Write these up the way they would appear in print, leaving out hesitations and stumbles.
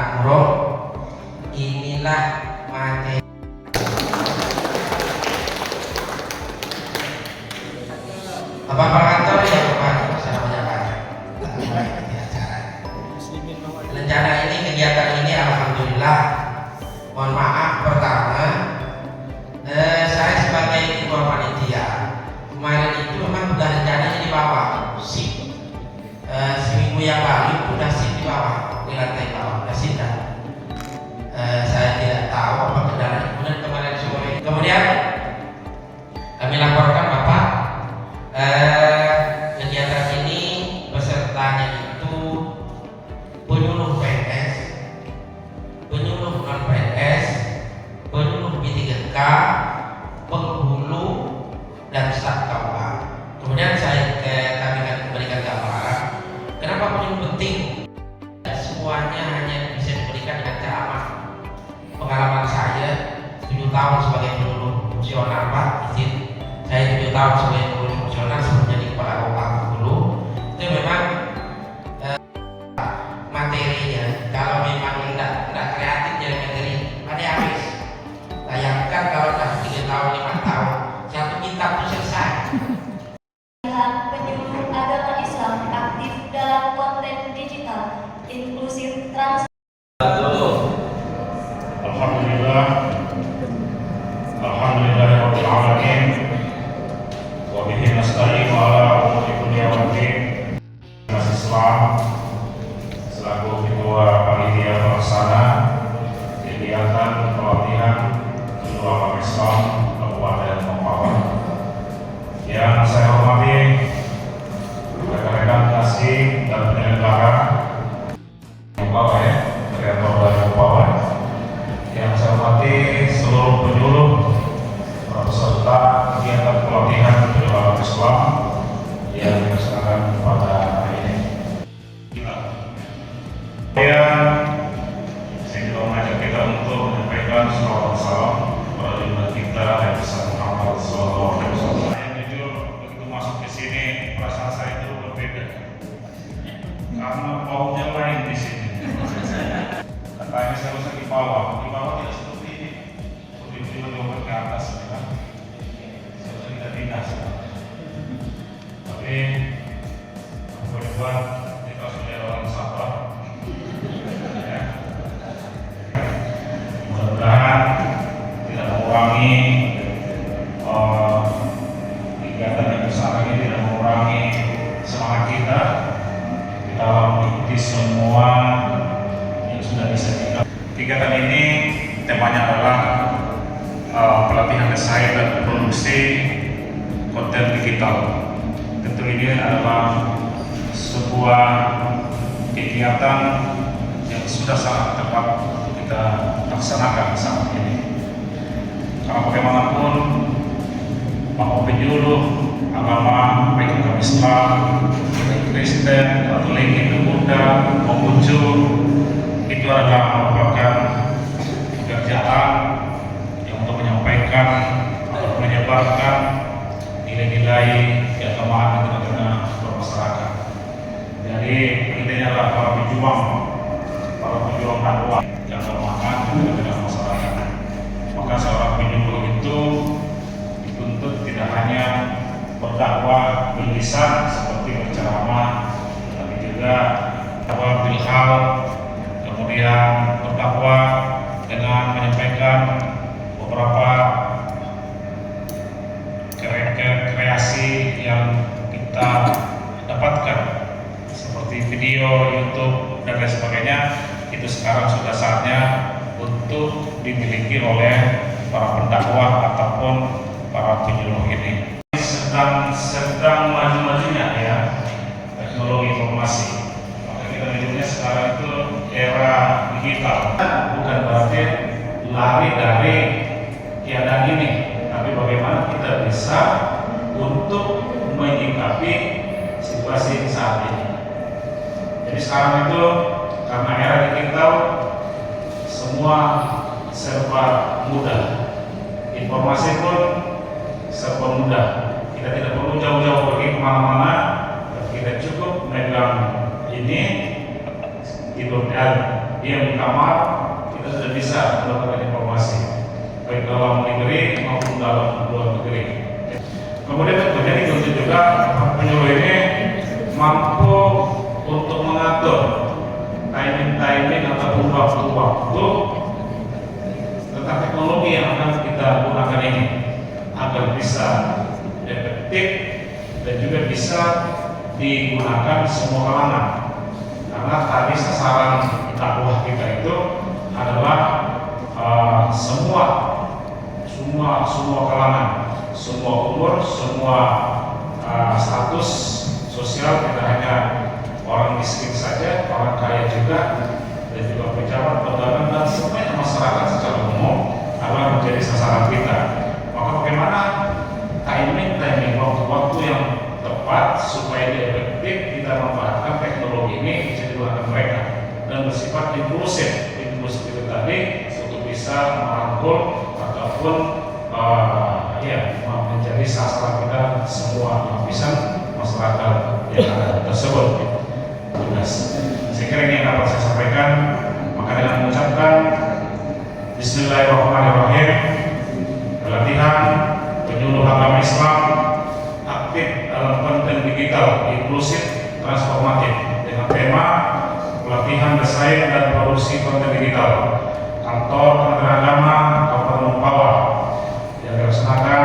anak burung, inilah materi. Bapak kantor ya Bapak, namanya Pak. Rencana ini, kegiatan ini alhamdulillah. Mohon maaf pertama, saya sebagai ketua panitia kemarin itu memang sudah rencananya di bawah sip. Seminggu yang lalu sudah sip di bawah, di lantai bawah, sudah sip dah. Saya tidak tahu apa kendala. Kemudian kemarin sore, kemudian kami laporkan Bapak, kegiatan ini pesertanya itu penyuluh PNS, penyuluh non PNS, penyuluh B3K, penghulu dan staf KUA. Kemudian kami akan memberikan gambaran kenapa penyuluh penting. Semuanya hanya bisa diberikan dengan ceramah. Pengalaman saya 7 tahun sebagai penyuluh fungsional Pak, izin saya 7 tahun sebagai penyuluh fungsional sebelum jadi kepala KUA dulu, itu memang materinya kalau memang tidak kreatif jadi materi pada habis. Bayangkan kalau sudah 3 tahun 5 tahun satu kitab itu selesai. Penyuluh agama Islam aktif dalam konten digital inklusif trans. Alhamdulillah, alhamdulillahirabbil alamin, wa bihi nasta'inu ala umuri dunya waddin. Islam selaku ketua panitia pelaksana kegiatan pelatihan ulama Islam Kabupaten Mempawah. Yang saya hormati rekan-rekan kasih dan penyelenggara Mempawah ya, kreator dari Mempawah. Yang saya hormati seluruh penyuluh peserta kegiatan pelatihan ulama Islam yang dilaksanakan pada hari ini. Saya juga mengajak kita untuk menyampaikan salawat salam kepada junjungan kita Nabi besar Muhammad SAW. Saya jujur begitu masuk ke sini perasaan saya itu berbeda karena baunya lain di sini. Katanya saya harus di bawah tidak seperti ini. Begitu juga ke atas, ya. Seharusnya kita dinas. Tapi mudah-mudahan kita sudah orang sabar. Mudah-mudahan tidak mengurangi kegiatan yang besar ini, tidak mengurangi semangat kita dalam mengikuti semua yang sudah bisa kita. Kegiatan ini temanya adalah pelatihan desain dan produksi konten digital. Tentu ini adalah sebuah kegiatan yang sudah sangat tepat kita laksanakan saat ini. Karena bagaimanapun mau penyuluh agama baik agama Islam, Kristen, Katolik, Hindu, Buddha, Konghucu itu adalah merupakan pekerjaan yang untuk menyampaikan atau menyebarkan nilai-nilai keagamaan di tengah-tengah masyarakat. Jadi intinya adalah para pejuang dakwah yang bermanfaat di tengah masyarakat. Maka seorang penyuluh itu dituntut tidak hanya berdakwah berlisan seperti berceramah, tapi juga dakwah bilhal, kemudian berdakwah dengan menyampaikan beberapa kreasi yang kita dapatkan seperti video, YouTube dan lain sebagainya. Itu sekarang sudah saatnya untuk dimiliki oleh para pendakwah ataupun para penyuluh ini. Sedang maju-majunya ya teknologi informasi. Maka kita menyebutnya sekarang itu era digital. Bukan berarti lari dari keadaan ini, tapi bagaimana kita bisa untuk menyikapi situasi saat ini. Jadi sekarang itu karena era digital semua serba mudah, informasi pun serba mudah. Kita tidak perlu jauh-jauh pergi kemana-mana, kita cukup megang ini diam di kamar, kita sudah bisa mendapatkan informasi baik dalam negeri maupun dalam luar negeri. Kemudian terjadi tentu juga penyuluh ini mampu untuk mengatur timing ataupun waktu-waktu tentang teknologi yang akan kita gunakan ini agar bisa efektif dan juga bisa digunakan semua kalangan. Karena tadi sasaran dakwah kita itu adalah semua kalangan, semua umur, semua status sosial, tidak hanya orang miskin saja, orang kaya juga, dan juga pejabat, pedagang, dan semuanya masyarakat secara umum adalah menjadi sasaran kita. Maka bagaimana timing waktu-waktu yang tepat supaya dia efektif kita memanfaatkan teknologi ini bisa digunakan mereka dan bersifat inklusif itu tadi untuk bisa merangkul ataupun menjadi sasaran kita semua lapisan masyarakat yang ada tersebut. Saya kira ini yang dapat saya sampaikan. Maka dengan mengucapkan Bismillahirrahmanirrahim, pelatihan penyuluh agama Islam aktif dalam konten digital inklusif transformatif dengan tema pelatihan desain dan produksi konten digital kantor Kementerian Agama Kabupaten Mempawah yang dilaksanakan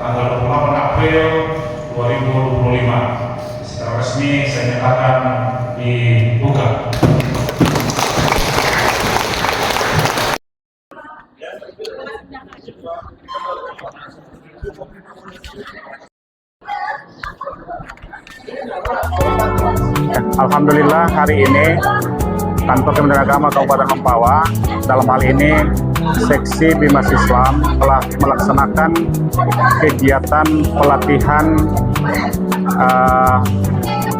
tanggal 28 April 2025. Secara resmi saya nyatakan dibuka. Alhamdulillah hari ini Kantor Kementerian Agama Kabupaten Mempawah dalam hal ini Seksi Bimas Islam telah melaksanakan kegiatan pelatihan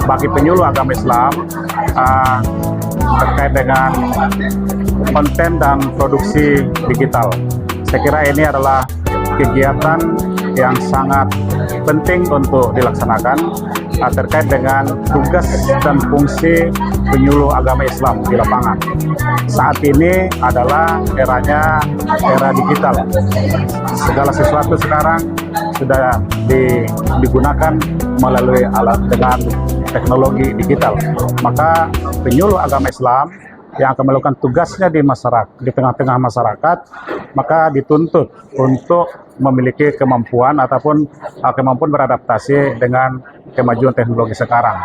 bagi penyuluh agama Islam terkait dengan konten dan produksi digital. Saya kira ini adalah kegiatan yang sangat penting untuk dilaksanakan terkait dengan tugas dan fungsi penyuluh agama Islam di lapangan. Saat ini adalah era digital. Segala sesuatu sekarang sudah digunakan melalui alat dengan teknologi digital. Maka penyuluh agama Islam yang akan melakukan tugasnya di masyarakat, di tengah-tengah masyarakat, maka dituntut untuk memiliki kemampuan ataupun kemampuan beradaptasi dengan kemajuan teknologi sekarang.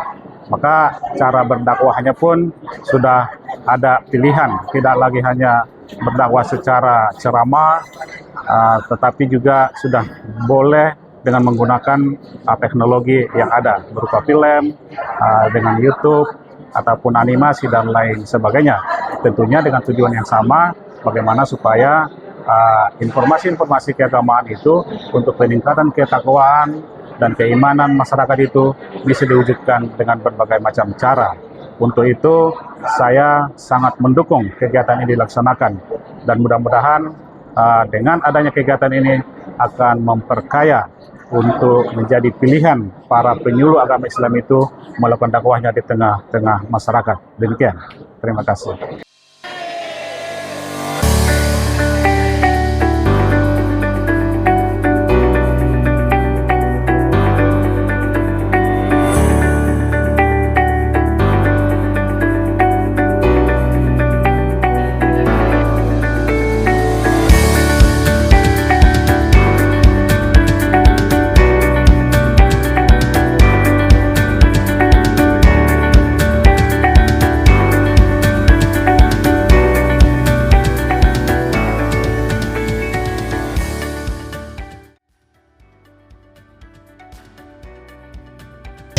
Maka cara berdakwahnya pun sudah ada pilihan, tidak lagi hanya berdakwah secara ceramah, tetapi juga sudah boleh dengan menggunakan teknologi yang ada berupa film, dengan YouTube ataupun animasi dan lain sebagainya. Tentunya dengan tujuan yang sama, bagaimana supaya informasi-informasi keagamaan itu untuk peningkatan ketakwaan dan keimanan masyarakat itu bisa diwujudkan dengan berbagai macam cara. Untuk itu saya sangat mendukung kegiatan ini dilaksanakan dan mudah-mudahan dengan adanya kegiatan ini akan memperkaya untuk menjadi pilihan para penyuluh agama Islam itu melakukan dakwahnya di tengah-tengah masyarakat. Demikian. Terima kasih.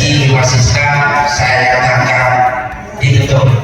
Di Wasiska saya katakan ditutup.